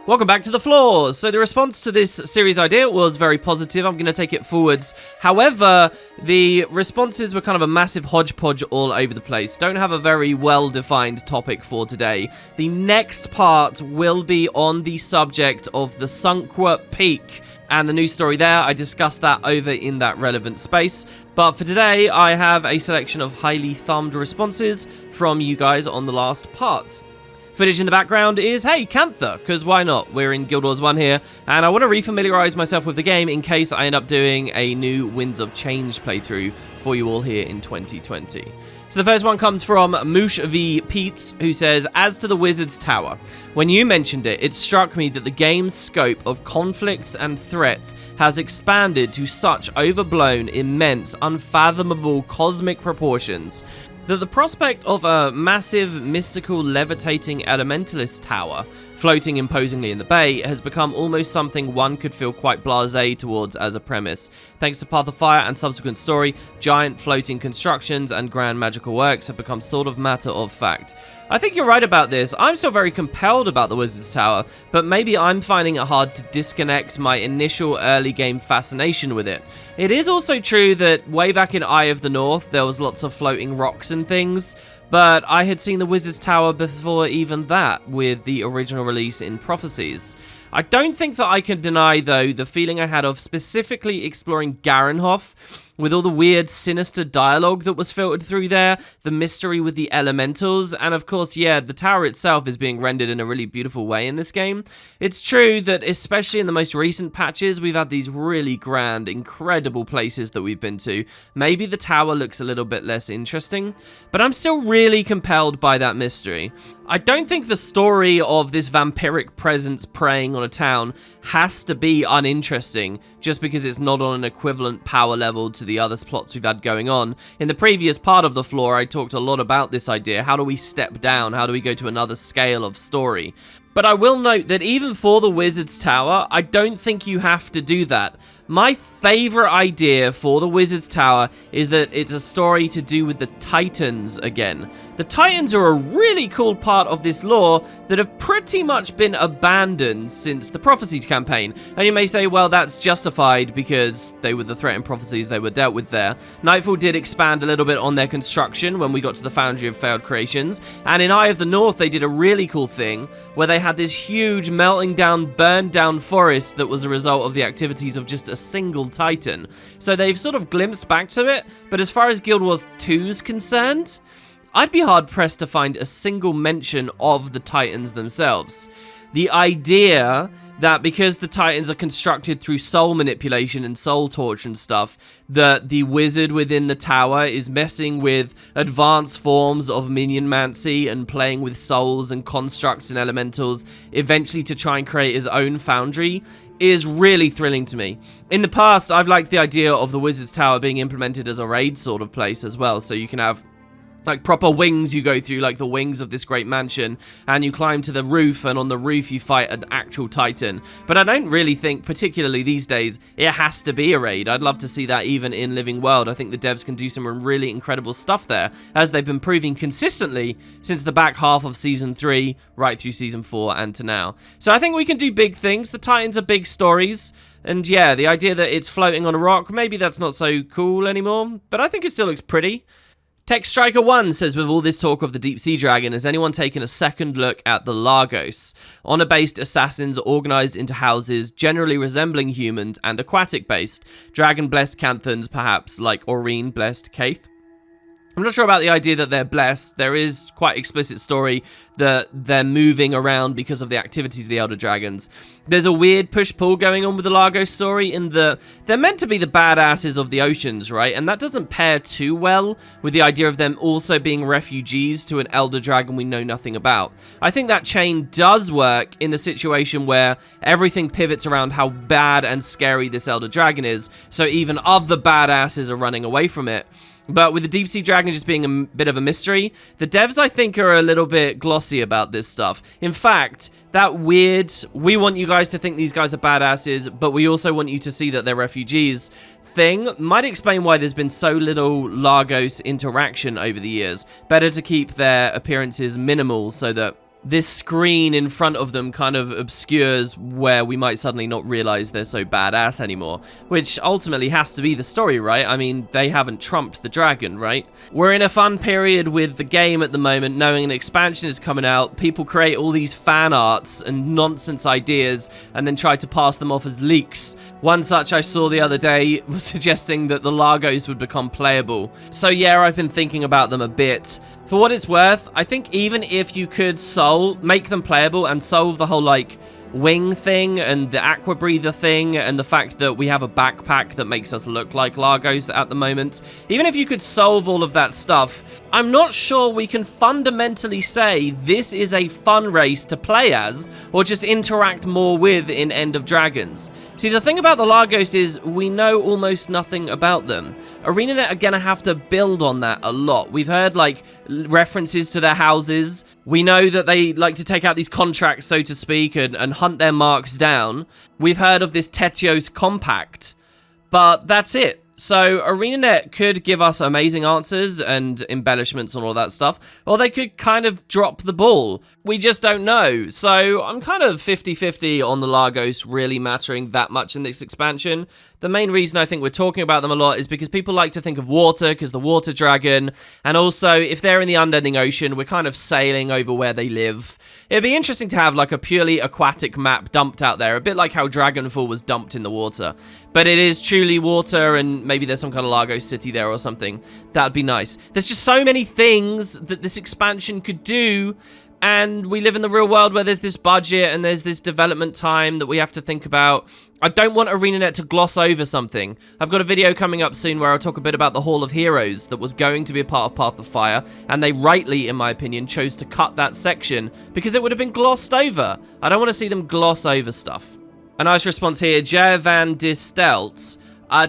Welcome back to The Floors. So the response to this series idea was very positive. I'm going to take it forwards. However, the responses were kind of a massive hodgepodge all over the place. Don't have a very well-defined topic for today. The next part will be on the subject of the Sunkwa Peak and the news story there. I discussed that over in that relevant space. But for today, I have a selection of highly thumbed responses from you guys on the last part. Footage in the background is, hey, Cantha, because why not? We're in Guild Wars 1 here, and I want to refamiliarize myself with the game in case I end up doing a new Winds of Change playthrough for you all here in 2020. So the first one comes from Moosh v Peets, who says, as to the Wizard's Tower, when you mentioned it, it struck me that the game's scope of conflicts and threats has expanded to such overblown, immense, unfathomable cosmic proportions that the prospect of a massive, mystical, levitating elementalist tower floating imposingly in the bay has become almost something one could feel quite blasé towards as a premise. Thanks to Path of Fire and subsequent story, giant floating constructions and grand magical works have become sort of matter of fact. I think you're right about this. I'm still very compelled about the Wizard's Tower, but maybe I'm finding it hard to disconnect my initial early game fascination with it. It is also true that way back in Eye of the North, there was lots of floating rocks and things, but I had seen the Wizard's Tower before even that, with the original release in Prophecies. I don't think that I can deny, though, the feeling I had of specifically exploring Garenhof, with all the weird, sinister dialogue that was filtered through there, the mystery with the elementals, and of course, yeah, the tower itself is being rendered in a really beautiful way in this game. It's true that, especially in the most recent patches, we've had these really grand, incredible places that we've been to. Maybe the tower looks a little bit less interesting, but I'm still really compelled by that mystery. I don't think the story of this vampiric presence preying on a town has to be uninteresting just because it's not on an equivalent power level to the other plots we've had going on. In the previous part of The Floor, I talked a lot about this idea. How do we step down? How do we go to another scale of story? But I will note that even for the Wizard's Tower, I don't think you have to do that. My favorite idea for the Wizard's Tower is that it's a story to do with the Titans again. The Titans are a really cool part of this lore that have pretty much been abandoned since the Prophecies campaign. And you may say, well, that's justified because they were the threat in Prophecies, they were dealt with there. Nightfall did expand a little bit on their construction when we got to the Foundry of Failed Creations. And in Eye of the North, they did a really cool thing where they had this huge melting down, burned down forest that was a result of the activities of just a single Titan. So they've sort of glimpsed back to it, but as far as Guild Wars 2's concerned, I'd be hard-pressed to find a single mention of the Titans themselves. The idea that because the Titans are constructed through soul manipulation and soul torch and stuff, that the wizard within the tower is messing with advanced forms of minionmancy and playing with souls and constructs and elementals, eventually to try and create his own foundry, is really thrilling to me. In the past, I've liked the idea of the Wizard's Tower being implemented as a raid sort of place as well, so you can have like proper wings you go through, like the wings of this great mansion, and you climb to the roof, and on the roof you fight an actual Titan. But I don't really think, particularly these days, it has to be a raid. I'd love to see that even in Living World. I think the devs can do some really incredible stuff there, as they've been proving consistently since the back half of Season 3, right through Season 4 and to now. So I think we can do big things. The Titans are big stories. And yeah, the idea that it's floating on a rock, maybe that's not so cool anymore, but I think it still looks pretty. Tech Striker 1 says, with all this talk of the Deep Sea Dragon, has anyone taken a second look at the Lagos? Honor-based assassins organized into houses generally resembling humans and aquatic-based. Dragon-blessed Canthans, perhaps, like Aurene-blessed Kaith. I'm not sure about the idea that they're blessed. There is quite explicit story that they're moving around because of the activities of the Elder Dragons. There's a weird push-pull going on with the Lagos story in that they're meant to be the badasses of the oceans, right? And that doesn't pair too well with the idea of them also being refugees to an Elder Dragon we know nothing about. I think that chain does work in the situation where everything pivots around how bad and scary this Elder Dragon is, so even other badasses are running away from it. But with the Deep Sea Dragon just being a bit of a mystery, the devs, I think, are a little bit glossy about this stuff. In fact, that weird, we want you guys to think these guys are badasses, but we also want you to see that they're refugees thing might explain why there's been so little Lagos interaction over the years. Better to keep their appearances minimal so that this screen in front of them kind of obscures where we might suddenly not realize they're so badass anymore, which ultimately has to be the story, right? I mean, they haven't trumped the dragon, right? We're in a fun period with the game at the moment, knowing an expansion is coming out. People create all these fan arts and nonsense ideas and then try to pass them off as leaks. One such I saw the other day was suggesting that the Largos would become playable. So yeah, I've been thinking about them a bit. For what it's worth, I think even if you could make them playable and solve the whole, like, wing thing and the aqua breather thing and the fact that we have a backpack that makes us look like Largos at the moment, even if you could solve all of that stuff, I'm not sure we can fundamentally say this is a fun race to play as or just interact more with in End of Dragons. See, the thing about the Largos is we know almost nothing about them. ArenaNet are gonna have to build on that a lot. We've heard, like, references to their houses. We know that they like to take out these contracts, so to speak, and hunt their marks down. We've heard of this Tetios Compact, but that's it. So ArenaNet could give us amazing answers and embellishments and all that stuff, or they could kind of drop the ball. We just don't know. So I'm kind of 50-50 on the Largos really mattering that much in this expansion. The main reason I think we're talking about them a lot is because people like to think of water, because the water dragon, and also if they're in the unending ocean, we're kind of sailing over where they live. It'd be interesting to have like a purely aquatic map dumped out there, a bit like how Dragonfall was dumped in the water. But it is truly water, and maybe there's some kind of Largo city there or something. That'd be nice. There's just so many things that this expansion could do, and we live in the real world where there's this budget and there's this development time that we have to think about. I don't want ArenaNet to gloss over something. I've got a video coming up soon where I'll talk a bit about the Hall of Heroes that was going to be a part of Path of Fire, and they rightly, in my opinion, chose to cut that section because it would have been glossed over. I don't want to see them gloss over stuff. A nice response here. Jer van Distelts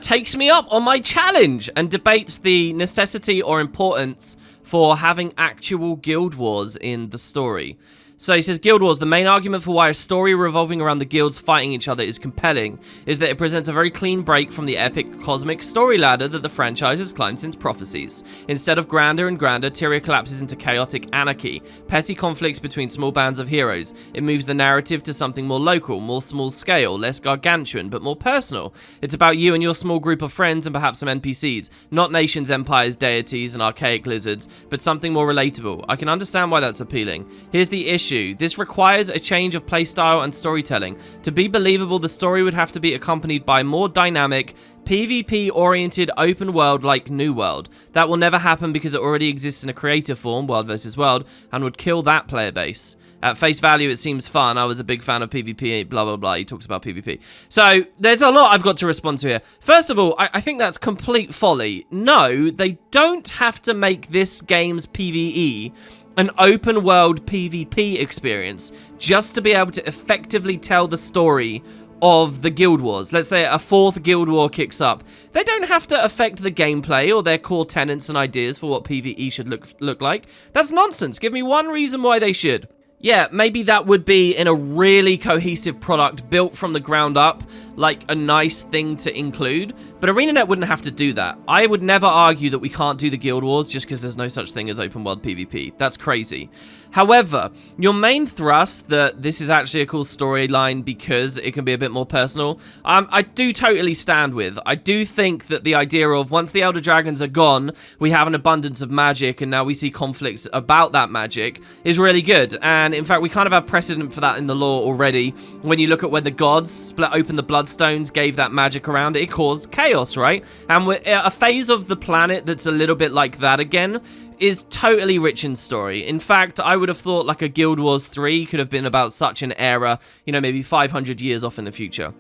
takes me up on my challenge and debates the necessity or importance for having actual guild wars in the story. So he says, Guild Wars, the main argument for why a story revolving around the guilds fighting each other is compelling is that it presents a very clean break from the epic cosmic story ladder that the franchise has climbed since Prophecies. Instead of grander and grander, Tyria collapses into chaotic anarchy, petty conflicts between small bands of heroes. It moves the narrative to something more local, more small scale, less gargantuan, but more personal. It's about you and your small group of friends and perhaps some NPCs, not nations, empires, deities, and archaic lizards, but something more relatable. I can understand why that's appealing. Here's the issue. This requires a change of playstyle and storytelling. To be believable, the story would have to be accompanied by more dynamic, PvP-oriented open world like New World. That will never happen because it already exists in a creative form, World vs. World, and would kill that player base. At face value, it seems fun. I was a big fan of PvP, blah, blah, blah. He talks about PvP. So, there's a lot I've got to respond to here. First of all, I think that's complete folly. No, they don't have to make this game's PvE an open world PvP experience just to be able to effectively tell the story of the Guild Wars. Let's say a fourth Guild War kicks up. They don't have to affect the gameplay or their core tenets and ideas for what PvE should look like. That's nonsense. Give me one reason why they should. Yeah, maybe that would be in a really cohesive product built from the ground up, like a nice thing to include, but ArenaNet wouldn't have to do that. I would never argue that we can't do the Guild Wars just because there's no such thing as open world PvP. That's crazy. However, your main thrust that this is actually a cool storyline because it can be a bit more personal, I do totally stand with. I do think that the idea of once the Elder Dragons are gone, we have an abundance of magic and now we see conflicts about that magic is really good. And in fact, we kind of have precedent for that in the lore already. When you look at when the gods split open the Bloodstones, gave that magic around, it caused chaos, right? And a phase of the planet that's a little bit like that again is totally rich in story. In fact, I would have thought like a Guild Wars 3 could have been about such an era, you know, maybe 500 years off in the future.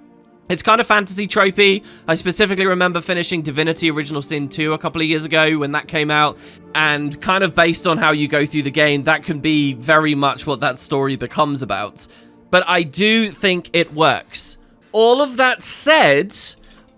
It's kind of fantasy tropey. I specifically remember finishing Divinity Original Sin 2 a couple of years ago when that came out, and kind of based on how you go through the game, that can be very much what that story becomes about. But I do think it works. All of that said,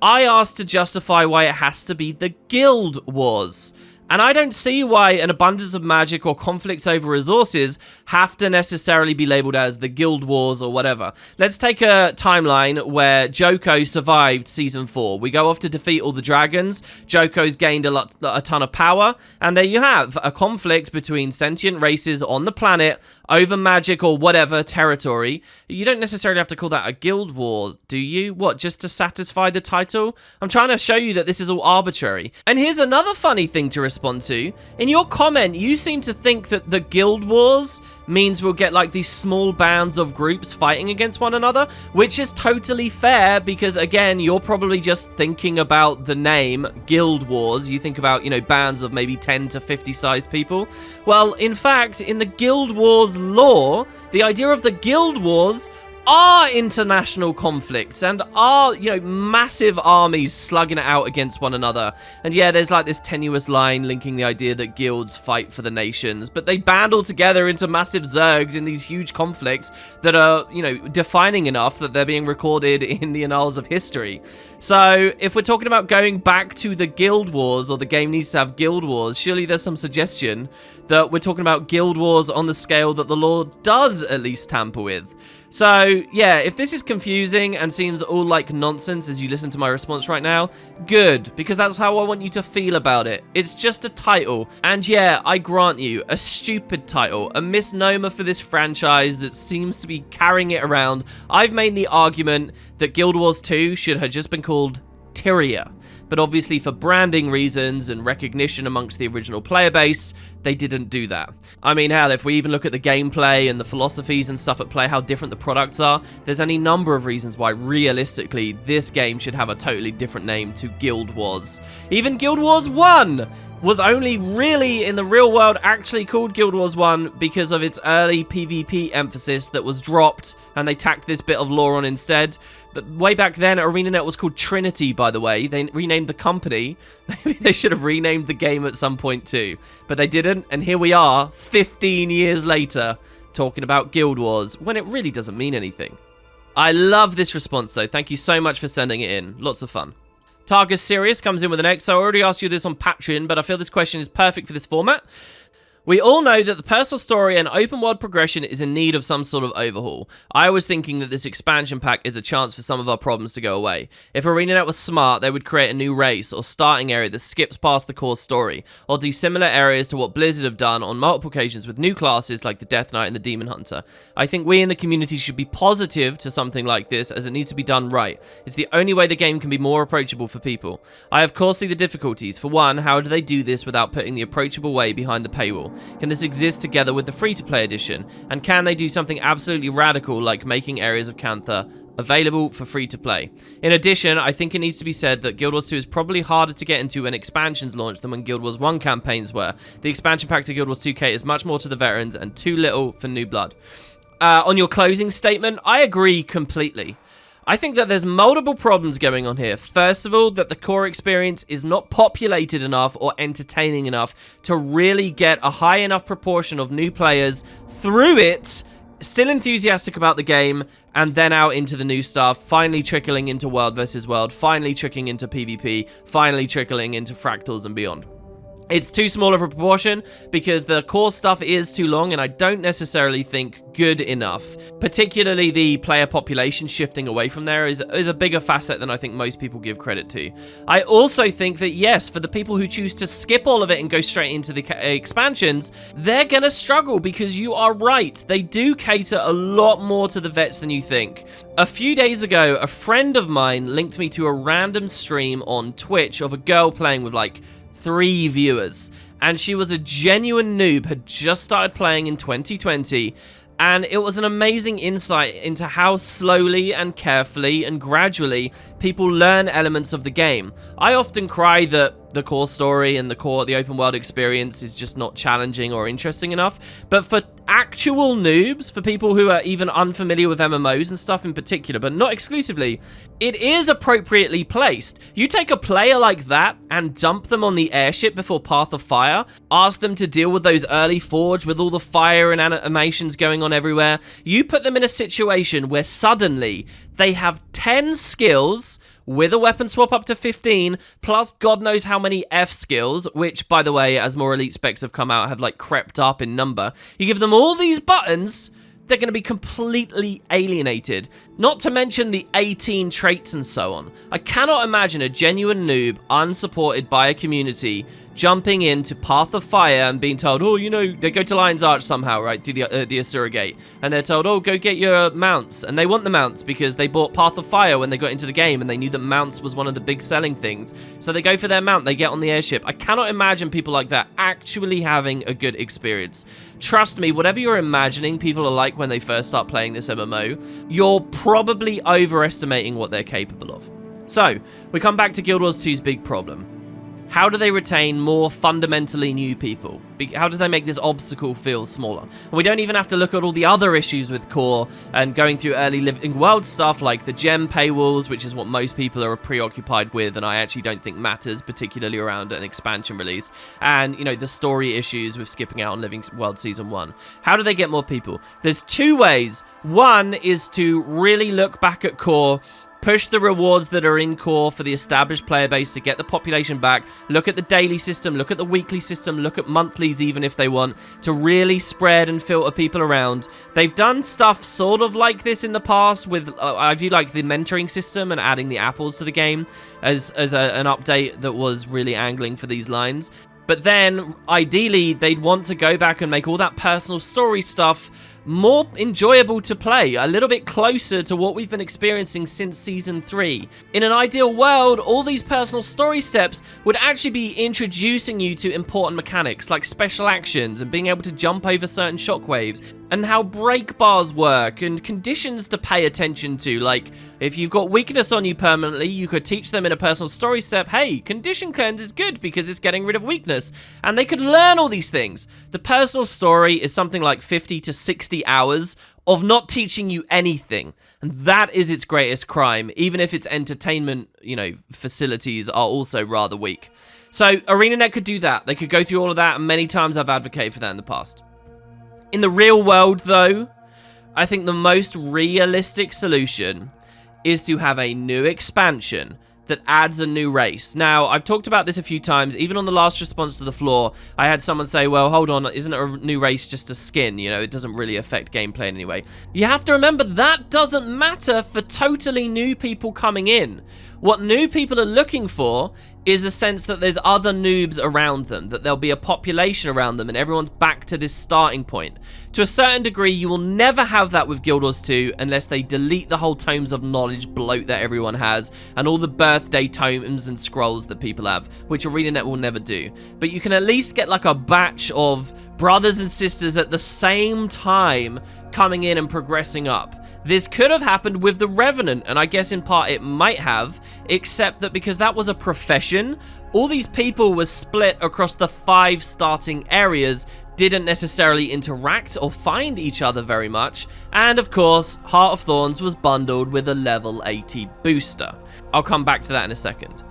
I asked to justify why it has to be the Guild Wars. And I don't see why an abundance of magic or conflicts over resources have to necessarily be labeled as the Guild Wars or whatever. Let's take a timeline where Joko survived Season 4. We go off to defeat all the dragons, Joko's gained a ton of power, and there you have a conflict between sentient races on the planet over magic or whatever territory. You don't necessarily have to call that a Guild War, do you? What, just to satisfy the title? I'm trying to show you that this is all arbitrary. And here's another funny thing to respond to. In your comment, you seem to think that the Guild Wars means we'll get like these small bands of groups fighting against one another, which is totally fair because, again, you're probably just thinking about the name Guild Wars. You think about, you know, bands of maybe 10 to 50 sized people. Well, in fact, in the Guild Wars lore, the idea of the Guild Wars are international conflicts and are, you know, massive armies slugging it out against one another. And yeah, there's like this tenuous line linking the idea that guilds fight for the nations, but they band all together into massive zergs in these huge conflicts that are, you know, defining enough that they're being recorded in the annals of history. So if we're talking about going back to the Guild Wars, or the game needs to have Guild Wars, surely there's some suggestion that we're talking about Guild Wars on the scale that the lore does at least tamper with. So, yeah, if this is confusing and seems all like nonsense as you listen to my response right now, good, because that's how I want you to feel about it. It's just a title, and yeah, I grant you, a stupid title, a misnomer for this franchise that seems to be carrying it around. I've made the argument that Guild Wars 2 should have just been called Tyria, but obviously for branding reasons and recognition amongst the original player base, they didn't do that. I mean, hell, if we even look at the gameplay and the philosophies and stuff at play, how different the products are, there's any number of reasons why, realistically, this game should have a totally different name to Guild Wars. Even Guild Wars 1 was only really, in the real world, actually called Guild Wars 1 because of its early PvP emphasis that was dropped, and they tacked this bit of lore on instead. But way back then, ArenaNet was called Trinity, by the way. They renamed the company. Maybe they should have renamed the game at some point too. But they didn't, and here we are, 15 years later, talking about Guild Wars, when it really doesn't mean anything. I love this response, though. Thank you so much for sending it in. Lots of fun. Targus Sirius comes in with an X. So I already asked you this on Patreon, but I feel this question is perfect for this format. We all know that the personal story and open world progression is in need of some sort of overhaul. I was thinking that this expansion pack is a chance for some of our problems to go away. If ArenaNet was smart, they would create a new race or starting area that skips past the core story, or do similar areas to what Blizzard have done on multiple occasions with new classes like the Death Knight and the Demon Hunter. I think we in the community should be positive to something like this, as it needs to be done right. It's the only way the game can be more approachable for people. I of course see the difficulties. For one, how do they do this without putting the approachable way behind the paywall? Can this exist together with the free-to-play edition? And can they do something absolutely radical like making areas of Cantha available for free-to-play? In addition, I think it needs to be said that Guild Wars 2 is probably harder to get into when expansions launch than when Guild Wars 1 campaigns were. The expansion packs of Guild Wars 2K is much more to the veterans and too little for new blood. On your closing statement, I agree completely. I think that there's multiple problems going on here. First of all, that the core experience is not populated enough or entertaining enough to really get a high enough proportion of new players through it, still enthusiastic about the game, and then out into the new stuff, finally trickling into World vs. World, finally trickling into PvP, finally trickling into Fractals and beyond. It's too small of a proportion because the core stuff is too long, and I don't necessarily think good enough. Particularly the player population shifting away from there is a bigger facet than I think most people give credit to. I also think that, yes, for the people who choose to skip all of it and go straight into the expansions, they're gonna struggle because you are right. They do cater a lot more to the vets than you think. A few days ago, a friend of mine linked me to a random stream on Twitch of a girl playing with like 3 viewers, and she was a genuine noob, had just started playing in 2020, and it was an amazing insight into how slowly and carefully and gradually people learn elements of the game. I often cry that the core story and the open world experience is just not challenging or interesting enough, but for actual noobs, for people who are even unfamiliar with MMOs and stuff in particular, but not exclusively, it is appropriately placed. You take a player like that and dump them on the airship before Path of Fire, ask them to deal with those early Forge with all the fire and animations going on everywhere. You put them in a situation where suddenly They have 10 skills with a weapon swap up to 15, plus God knows how many F skills, which, by the way, as more elite specs have come out, have like crept up in number. You give them all these buttons, they're going to be completely alienated. Not to mention the 18 traits and so on. I cannot imagine a genuine noob, unsupported by a community, jumping into Path of Fire and being told, oh, you know, they go to Lion's Arch somehow, right, through the Asura Gate, and they're told, oh, go get your mounts, and they want the mounts because they bought Path of Fire when they got into the game, and they knew that mounts was one of the big selling things, so they go for their mount, they get on the airship. I cannot imagine people like that actually having a good experience. Trust me, whatever you're imagining people are like when they first start playing this MMO, you're probably overestimating what they're capable of. So, we come back to Guild Wars 2's big problem. How do they retain more fundamentally new people? How do they make this obstacle feel smaller? And we don't even have to look at all the other issues with core and going through early living world stuff like the gem paywalls, which is what most people are preoccupied with, and I actually don't think matters, particularly around an expansion release. And, you know, the story issues with skipping out on Living World Season 1. How do they get more people? There's two ways. One is to really look back at core, push the rewards that are in core for the established player base to get the population back, look at the daily system, look at the weekly system, look at monthlies even if they want, to really spread and filter people around. They've done stuff sort of like this in the past with, I view like the mentoring system and adding the apples to the game as an update that was really angling for these lines. But then, ideally, they'd want to go back and make all that personal story stuff more enjoyable to play, a little bit closer to what we've been experiencing since Season 3. In an ideal world, all these personal story steps would actually be introducing you to important mechanics, like special actions and being able to jump over certain shockwaves, and how break bars work, and conditions to pay attention to, like, if you've got weakness on you permanently, you could teach them in a personal story step, hey, condition cleanse is good because it's getting rid of weakness, and they could learn all these things. The personal story is something like 50 to 60 hours of not teaching you anything, and that is its greatest crime, even if its entertainment, you know, facilities are also rather weak. So ArenaNet could do that. They could go through all of that, and many times I've advocated for that in the past. In the real world, though, I think the most realistic solution is to have a new expansion that adds a new race. Now, I've talked about this a few times. Even on the last response to the floor, I had someone say, well, hold on, isn't a new race just a skin? You know, it doesn't really affect gameplay in any way. You have to remember that doesn't matter for totally new people coming in. What new people are looking for is a sense that there's other noobs around them, that there'll be a population around them, and everyone's back to this starting point. To a certain degree, you will never have that with Guild Wars 2 unless they delete the whole Tomes of Knowledge bloat that everyone has, and all the birthday tomes and scrolls that people have, which ArenaNet will never do. But you can at least get like a batch of brothers and sisters at the same time coming in and progressing up. This could have happened with the Revenant, and I guess in part it might have, except that because that was a profession, all these people were split across the 5 starting areas, didn't necessarily interact or find each other very much, and of course, Heart of Thorns was bundled with a level 80 booster. I'll come back to that in a second.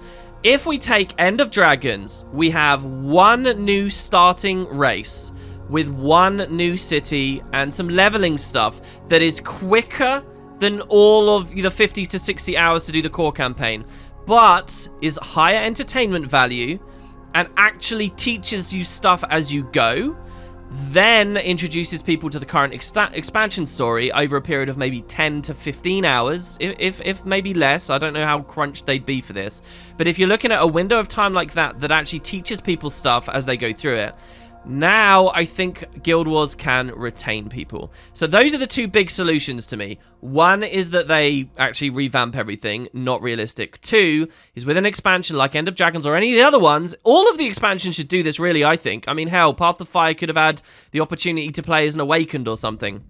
If we take End of Dragons, we have one new starting race, with one new city and some leveling stuff that is quicker than all of the 50 to 60 hours to do the core campaign, but is higher entertainment value and actually teaches you stuff as you go, then introduces people to the current expansion story over a period of maybe 10 to 15 hours, if maybe less. I don't know how crunched they'd be for this, but if you're looking at a window of time like that that actually teaches people stuff as they go through it, now I think Guild Wars can retain people. So those are the two big solutions to me. One is that they actually revamp everything, not realistic. Two is with an expansion like End of Dragons or any of the other ones. All of the expansions should do this, really, I think. I mean, hell, Path of Fire could have had the opportunity to play as an Awakened or something.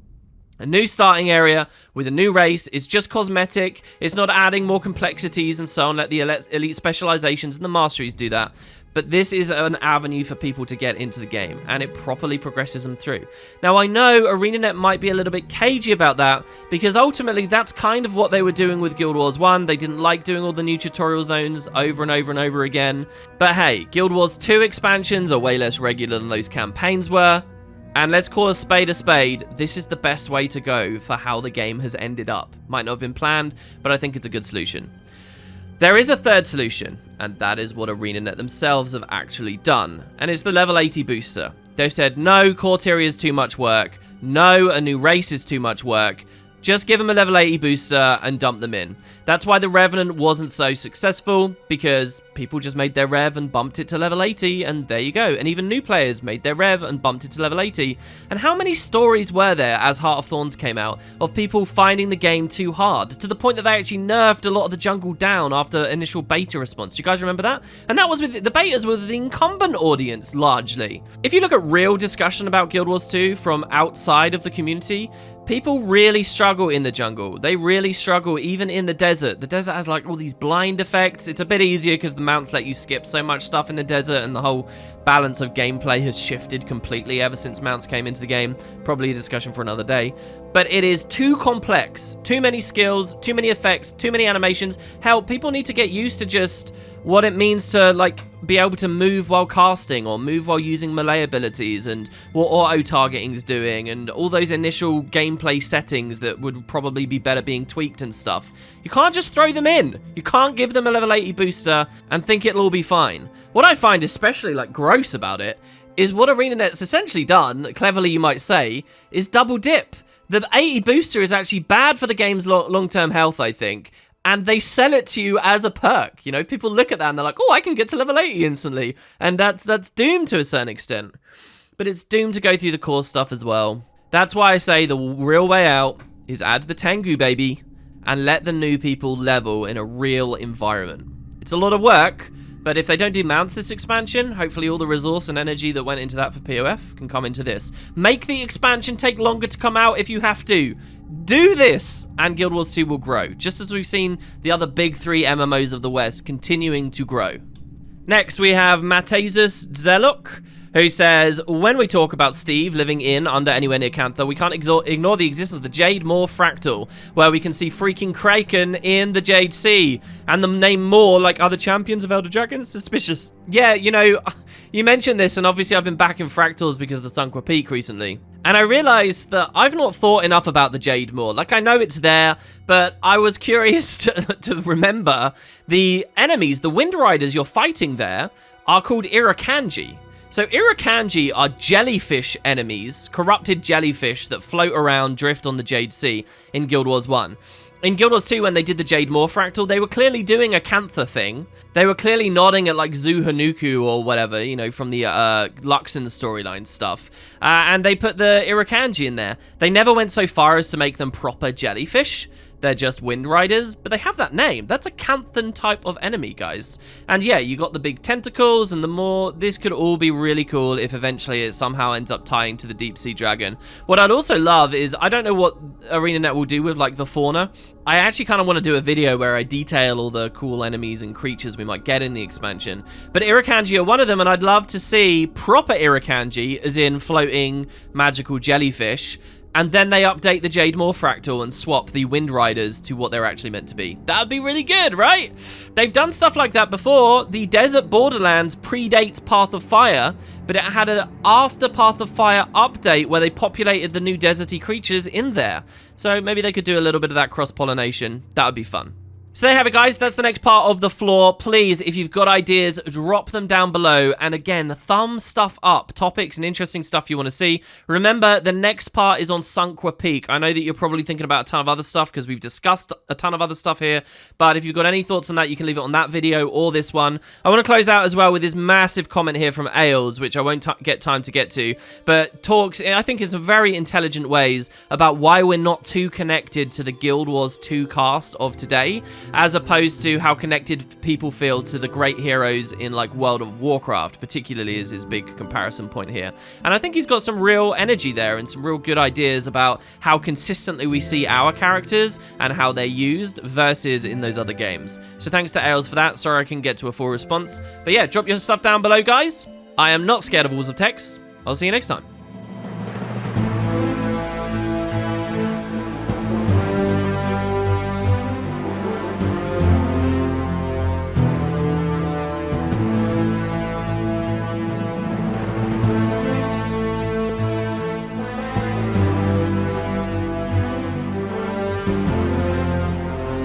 A new starting area with a new race. It's just cosmetic. It's not adding more complexities and so on. Let the elite specializations and the masteries do that. But this is an avenue for people to get into the game, and it properly progresses them through. Now, I know ArenaNet might be a little bit cagey about that, because ultimately that's kind of what they were doing with Guild Wars 1. They didn't like doing all the new tutorial zones over and over and over again. But hey, Guild Wars 2 expansions are way less regular than those campaigns were. And let's call a spade, this is the best way to go for how the game has ended up. Might not have been planned, but I think it's a good solution. There is a third solution, and that is what ArenaNet themselves have actually done, and it's the level 80 booster. They've said, no, Corteria is too much work, no, a new race is too much work, just give them a level 80 booster and dump them in. That's why the Revenant wasn't so successful, because people just made their Rev and bumped it to level 80, and there you go. And even new players made their Rev and bumped it to level 80. And how many stories were there as Heart of Thorns came out of people finding the game too hard, to the point that they actually nerfed a lot of the jungle down after initial beta response? Do you guys remember that? And that was with the betas with the incumbent audience, largely. If you look at real discussion about Guild Wars 2 from outside of the community, people really struggle in the jungle. They really struggle even in the desert. The desert has like all these blind effects. It's a bit easier because the mounts let you skip so much stuff in the desert, and the whole balance of gameplay has shifted completely ever since mounts came into the game. Probably a discussion for another day. But it is too complex. Too many skills, too many effects, too many animations. Hell, people need to get used to just what it means to like be able to move while casting or move while using melee abilities, and what auto-targeting is doing, and all those initial gameplay settings that would probably be better being tweaked and stuff. You can't just throw them in. You can't give them a level 80 booster and think it'll all be fine. What I find especially like gross about it is what ArenaNet's essentially done, cleverly you might say, is double dip. The 80 booster is actually bad for the game's long-term health, I think. And they sell it to you as a perk. You know, people look at that and they're like, oh, I can get to level 80 instantly. And that's doomed to a certain extent. But it's doomed to go through the core stuff as well. That's why I say the real way out is add the Tengu, baby, and let the new people level in a real environment. It's a lot of work, but if they don't do mounts this expansion, hopefully all the resource and energy that went into that for POF can come into this. Make the expansion take longer to come out if you have to. Do this, and Guild Wars 2 will grow, just as we've seen the other big 3 MMOs of the West continuing to grow. Next, we have Matezus Zeluk, who says, when we talk about Steve living in under anywhere near Cantha, we can't ignore the existence of the Jade Moor Fractal, where we can see freaking Kraken in the Jade Sea, and the name Moor, like other champions of Elder Dragon, suspicious. Yeah, you know, you mentioned this, and obviously I've been back in Fractals because of the Sunqua Peak recently. And I realized that I've not thought enough about the Jade Moor. Like, I know it's there, but I was curious to remember the enemies, the Wind Riders you're fighting there, are called Irukandji. So Irukandji are jellyfish enemies, corrupted jellyfish that float around, drift on the Jade Sea in Guild Wars 1. In Guild Wars 2, when they did the Jade Moor Fractal, they were clearly doing a Cantha thing. They were clearly nodding at, like, Zu Hanuku or whatever, you know, from the Luxon storyline stuff. And they put the Irukandji in there. They never went so far as to make them proper jellyfish. They're just Wind Riders, but they have that name. That's a Canthan type of enemy, guys. And yeah, you got the big tentacles and the more. This could all be really cool if eventually it somehow ends up tying to the Deep Sea Dragon. What I'd also love is, I don't know what ArenaNet will do with like the fauna. I actually kind of want to do a video where I detail all the cool enemies and creatures we might get in the expansion. But Irukandji are one of them, and I'd love to see proper Irukandji, as in floating magical jellyfish. And then they update the Jade Moor Fractal and swap the Wind Riders to what they're actually meant to be. That would be really good, right? They've done stuff like that before. The Desert Borderlands predates Path of Fire, but it had an after Path of Fire update where they populated the new deserty creatures in there. So maybe they could do a little bit of that cross-pollination. That would be fun. So there you have it, guys. That's the next part of the floor. Please, if you've got ideas, drop them down below. And again, thumb stuff up. Topics and interesting stuff you want to see. Remember, the next part is on Sunqua Peak. I know that you're probably thinking about a ton of other stuff because we've discussed a ton of other stuff here. But if you've got any thoughts on that, you can leave it on that video or this one. I want to close out as well with this massive comment here from Ailes, which I won't get time to get to. But talks, I think, in some very intelligent ways about why we're not too connected to the Guild Wars 2 cast of today, as opposed to how connected people feel to the great heroes in like World of Warcraft, particularly is his big comparison point here. And I think he's got some real energy there and some real good ideas about how consistently we see our characters and how they're used versus in those other games. So thanks to Ailes for that. Sorry I couldn't get to a full response. But yeah, drop your stuff down below, guys. I am not scared of walls of text. I'll see you next time.